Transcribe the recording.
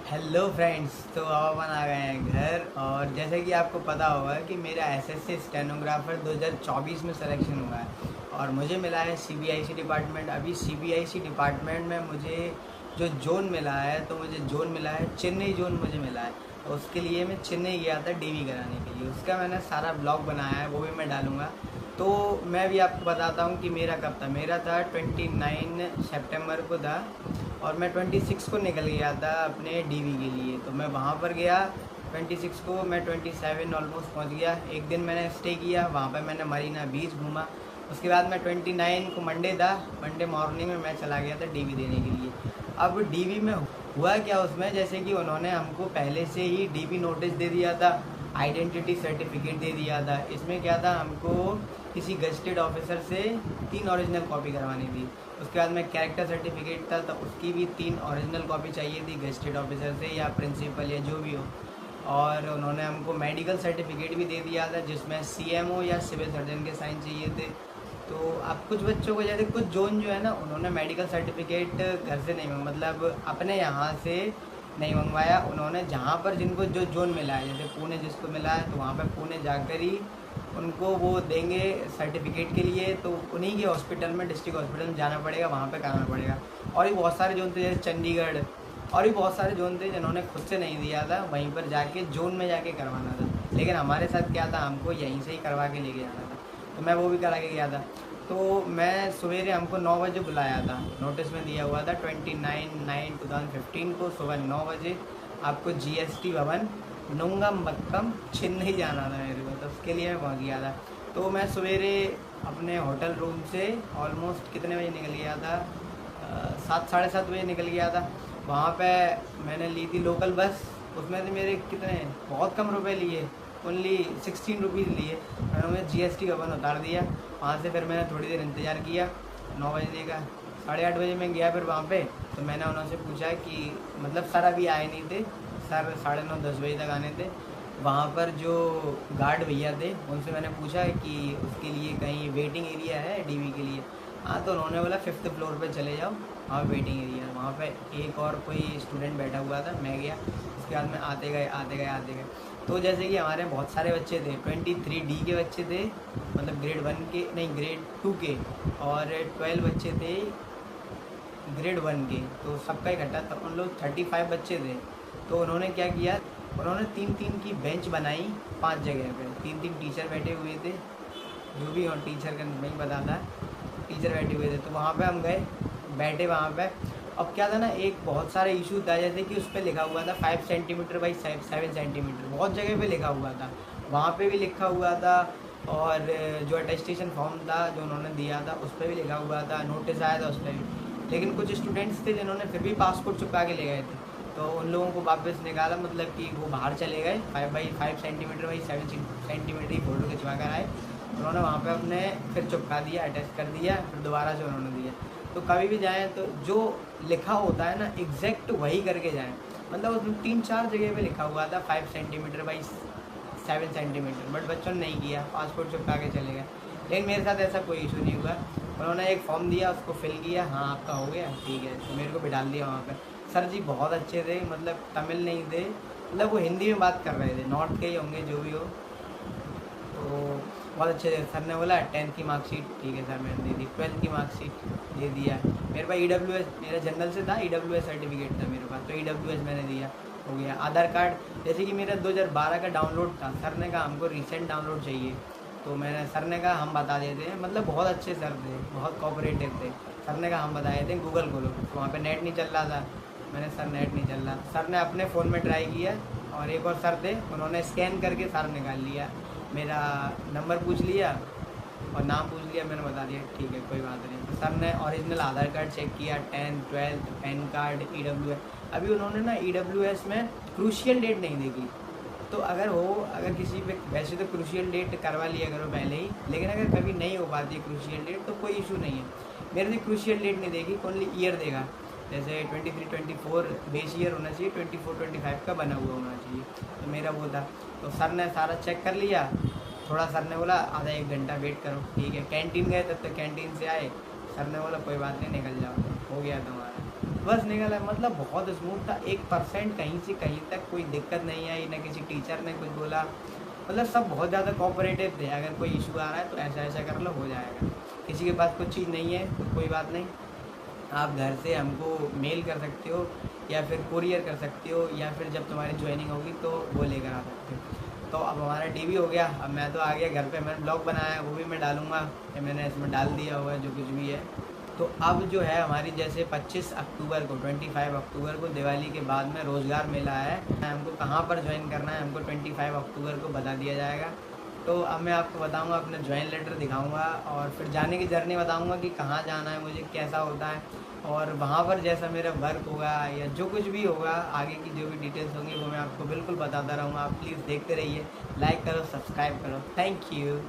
Hello friends. तो अब अपन आ गए हैं घर। और जैसे कि आपको पता होगा कि मेरा एसएससी स्टेनोग्राफर 2024 में सिलेक्शन हुआ है और मुझे मिला है सीबीआईसी डिपार्टमेंट। अभी सीबीआईसी डिपार्टमेंट में मुझे जो जोन मिला है, तो मुझे जोन मिला है चेन्नई जोन मुझे मिला है। तो उसके लिए मैं चेन्नई गया था डीवी कराने के लिए। उसका मैंने सारा ब्लॉग बनाया है, वो भी मैं डालूँगा। तो मैं भी आपको बताता हूँ कि मेरा कब था। मेरा था 29 सितंबर को था और मैं 26 को निकल गया था अपने डीवी के लिए। तो मैं वहाँ पर गया 26 को, मैं 27 ऑलमोस्ट पहुँच गया। एक दिन मैंने स्टे किया वहाँ पर, मैंने मरीना बीच घूमा। उसके बाद मैं 29 को मंडे था, मंडे मॉर्निंग में मैं चला गया था डीवी देने के लिए। अब डीवी में हुआ क्या उसमें, जैसे कि उन्होंने हमको पहले से ही डीवी नोटिस दे दिया था, आइडेंटिटी सर्टिफिकेट दे दिया था। इसमें क्या था, हमको किसी गजटेड ऑफिसर से 3 ओरिजिनल कॉपी करवानी थी। उसके बाद में कैरेक्टर सर्टिफिकेट था, तो उसकी भी 3 ओरिजिनल कॉपी चाहिए थी गजटेड ऑफिसर से या प्रिंसिपल या जो भी हो। और उन्होंने हमको मेडिकल सर्टिफिकेट भी दे दिया था, जिसमें सीएमओ या सिविल सर्जन के साइन चाहिए थे। तो अब कुछ बच्चों को, जैसे कुछ जोन जो है ना, उन्होंने मेडिकल सर्टिफिकेट घर से नहीं मतलब अपने यहाँ से नहीं मंगवाया। उन्होंने जहाँ पर जिनको जो जोन मिला है, जैसे पुणे जिसको मिला है, तो वहाँ पर पुणे जाकर ही उनको वो देंगे सर्टिफिकेट के लिए। तो उन्हीं के हॉस्पिटल में, डिस्ट्रिक्ट हॉस्पिटल में जाना पड़ेगा, वहाँ पे कराना पड़ेगा। और भी बहुत सारे जोन थे, जैसे चंडीगढ़, और भी बहुत सारे जोन थे जिन्होंने खुद से नहीं दिया था, वहीं पर जाके जोन में जाके करवाना था। लेकिन हमारे साथ क्या था, हमको यहीं से ही करवा के लेके जाना था, तो मैं वो भी करा के गया था। तो मैं सवेरे, हमको 9 बजे बुलाया था, नोटिस में दिया हुआ था 29/9/2015 को सुबह 9 बजे आपको जीएसटी भवन नुंगमबक्कम चेन्नई जाना था मेरे को। तो उसके लिए मैं पहुँच गया था। तो मैं सवेरे अपने होटल रूम से ऑलमोस्ट कितने बजे निकल गया था, 7 साढ़े 7 बजे निकल गया था। वहाँ पे मैंने ली थी लोकल बस। उसमें से मेरे कितने, बहुत कम रुपए लिए, ओनली 16 रुपीज़ लिए। मैंने उन्हें जीएसटी भवन उतार दिया। वहाँ से फिर मैंने थोड़ी देर इंतज़ार किया, 9 बजे का। 8:30 बजे मैं गया फिर वहाँ पे। तो मैंने उन्होंने पूछा कि मतलब सर अभी आए नहीं थे, सर 9:30 10 बजे तक आने थे। वहाँ पर जो गार्ड भैया थे उनसे मैंने पूछा कि उसके लिए कहीं वेटिंग एरिया है डीवी के लिए। हाँ, तो उन्होंने बोला 5th फ्लोर पे चले जाओ, वहाँ वेटिंग एरिया है। वहाँ पे एक और कोई स्टूडेंट बैठा हुआ था, मैं गया। उसके बाद में आते गए आते गए आते गए। तो जैसे कि हमारे बहुत सारे बच्चे थे, 23D के बच्चे थे, मतलब ग्रेड 1 के नहीं, ग्रेड 2 के, और 12 बच्चे थे ग्रेड 1 के। तो सबका इकट्ठा था, उन लोग 35 बच्चे थे। तो उन्होंने क्या किया, उन्होंने 3-3 की बेंच बनाई 5 जगह पे। 3-3 टीचर बैठे हुए थे, जो भी और टीचर का नहीं पता था, टीचर बैठे हुए थे। तो वहाँ पे हम गए, बैठे वहाँ पे। अब क्या था ना, एक बहुत सारा इशू था, जैसे कि उस पर लिखा हुआ था 5 सेंटीमीटर बाई 7 सेंटीमीटर, बहुत जगह पे लिखा हुआ था। वहाँ पे भी लिखा हुआ था, और जो अटेस्टेशन फॉर्म था जो उन्होंने दिया था उस पर भी लिखा हुआ था, नोटिस आया था उस पर भी। लेकिन कुछ स्टूडेंट्स थे जिन्होंने फिर भी पासपोर्ट चिपका के ले गए थे। तो उन लोगों को वापस निकाला, मतलब कि वो बाहर चले गए, 5 centimetre by 7 centimetre he photo खिंचवा कर आए। उन्होंने वहाँ पे अपने फिर चिपका दिया, अटैच कर दिया, फिर दोबारा से उन्होंने दिया। तो कभी भी जाएँ तो जो लिखा होता है ना, एग्जैक्ट वही करके जाएँ। मतलब उसमें 3-4 जगह पे लिखा हुआ था 5 सेंटीमीटर बाई 7 सेंटीमीटर, बट बच्चों ने नहीं किया, पासपोर्ट चिपका के चले गए। लेकिन मेरे साथ ऐसा कोई इशू नहीं हुआ। उन्होंने एक फॉर्म दिया, उसको फिल किया, हाँ आपका हो गया, ठीक है। तो मेरे को बिठा दिया वहाँ पे। सर जी बहुत अच्छे थे, मतलब तमिल नहीं थे, मतलब वो हिंदी में बात कर रहे थे, नॉर्थ के ही होंगे जो भी हो। तो बहुत अच्छे थे। सर ने बोला 10th की मार्कशीट, ठीक है सर, मैंने दे दी। 12th की मार्कशीट दे दिया। मेरे पास EWS, मेरा जनरल से था, EWS सर्टिफिकेट था मेरे पास, तो EWS मैंने दिया, हो गया। आधार कार्ड, जैसे कि मेरा 2012 का डाउनलोड था, सर ने कहा हमको रिसेंट डाउनलोड चाहिए। तो मैंने, सर ने कहा हम बता देते हैं, मतलब बहुत अच्छे सर थे, बहुत कोऑपरेटिव थे। सर ने कहा हम बता देते हैं, गूगल खोलो। तो वहाँ पे नेट नहीं चल रहा था। मैंने, सर नेट नहीं चल रहा। सर ने अपने फ़ोन में ट्राई किया, और एक और सर थे, उन्होंने स्कैन करके सारा निकाल लिया। मेरा नंबर पूछ लिया और नाम पूछ लिया, मैंने बता दिया, ठीक है कोई बात नहीं। तो सर ने ओरिजिनल आधार कार्ड चेक किया, 10th 12th pan card, EWS। अभी उन्होंने ना EWS में क्रूशियल डेट नहीं देखी। तो अगर किसी पे, वैसे तो क्रूशियल डेट करवा लिया करो पहले ही, लेकिन अगर कभी नहीं हो पाती है क्रूशियल डेट तो कोई इशू नहीं है। मेरे ने क्रूशियल डेट नहीं देखी, ओनली ईयर देखा। जैसे 23-24 बेस ईयर होना चाहिए, 24-25 का बना हुआ होना चाहिए, तो मेरा वो था। तो सर ने सारा चेक कर लिया। थोड़ा सर ने बोला आधा 1 घंटा वेट करो, ठीक है। कैंटीन गए, तब तक कैंटीन से आए, सर ने बोला कोई बात नहीं निकल जाओ, हो गया तुम्हारा। बस निकल है, मतलब बहुत स्मूथ था। 1% कहीं से कहीं तक कोई दिक्कत नहीं आई, ना किसी टीचर ने कुछ बोला, मतलब सब बहुत ज़्यादा कोऑपरेटिव थे। अगर कोई इशू आ रहा है तो ऐसा ऐसा कर लो, हो जाएगा। किसी के पास कुछ चीज़ नहीं है तो कोई बात नहीं, आप घर से हमको मेल कर सकते हो या फिर कुरियर कर सकते हो, या फिर जब तुम्हारी ज्वाइनिंग होगी तो वो लेकर आ सकते हो। तो अब हमारा डीवी हो गया, अब मैं तो आ गया घर पे। मैंने ब्लॉग बनाया, वो भी मैं डालूँगा, या मैंने इसमें डाल दिया हुआ है जो कुछ भी है। तो अब जो है हमारी जैसे 25 अक्टूबर को 25 अक्टूबर को दिवाली के बाद में रोज़गार मेला है, हमको कहाँ पर ज्वाइन करना है हमको 25 अक्टूबर को बता दिया जाएगा। तो अब मैं आपको बताऊंगा, अपना ज्वाइन लेटर दिखाऊंगा और फिर जाने की जर्नी बताऊंगा कि कहाँ जाना है मुझे, कैसा होता है, और वहाँ पर जैसा मेरा वर्क होगा या जो कुछ भी होगा आगे की जो भी डिटेल्स होंगी वो मैं आपको बिल्कुल बताता रहूँगा। आप प्लीज़ देखते रहिए, लाइक करो, सब्सक्राइब करो। Thank you.